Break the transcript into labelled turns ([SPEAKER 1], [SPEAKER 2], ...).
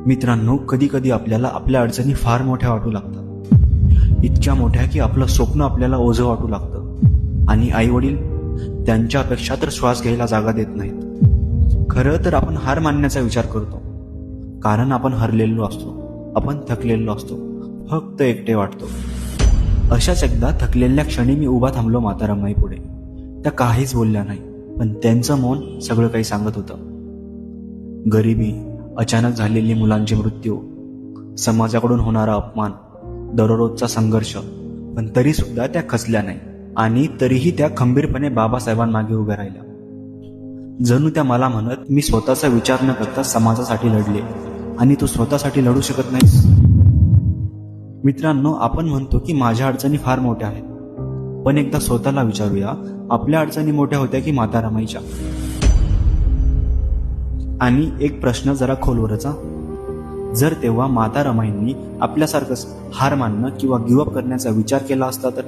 [SPEAKER 1] मित्रांनो, कधी कधी आपल्याला आपल्या अडचणी फार मोठ्या वाटू लागतात, इतक्या मोठ्या की आपलं स्वप्न आपल्याला ओझं वाटू लागतं. आणि आई वडील त्यांच्या अपेक्षा तर श्वास घ्यायला जागा देत नाहीत. खरं तर आपण हार मानण्याचा विचार करतो, कारण आपण हरलेलो असतो, आपण थकलेलो असतो, फक्त एकटे वाटतो. अशाच एकदा थकलेल्या क्षणी मी उभा थांबलो म्हातारमाई पुढे. त्या काहीच बोलल्या नाही, पण त्यांचं मौन सगळं काही सांगत होतं. गरिबी, अचानक झालेली मुलांचे मृत्यू, समाजाकडून होणारा अपमान, दररोजचा संघर्ष, पण तरी सुद्धा त्या खचल्या नाही. आणि तरीही त्या खंबीरपणे बाबासाहेबांमागे उभ्या राहिल्या. जणू त्या मला म्हणत, मी स्वतःचा विचार न करता समाजासाठी लढले, आणि तू स्वतःसाठी लढू शकत नाहीस. मित्रांनो, आपण म्हणतो की माझ्या अडचणी फार मोठ्या आहेत, पण एकदा स्वतःला विचारूया, आपल्या अडचणी मोठ्या होत्या की म्हातारमाईच्या? आणि एक प्रश्न जरा खोलवरचा, जर तेव्हा म्हातारमाईंनी आपल्यासारखंच हार मानणं किंवा गिवअप करण्याचा विचार केला असता तर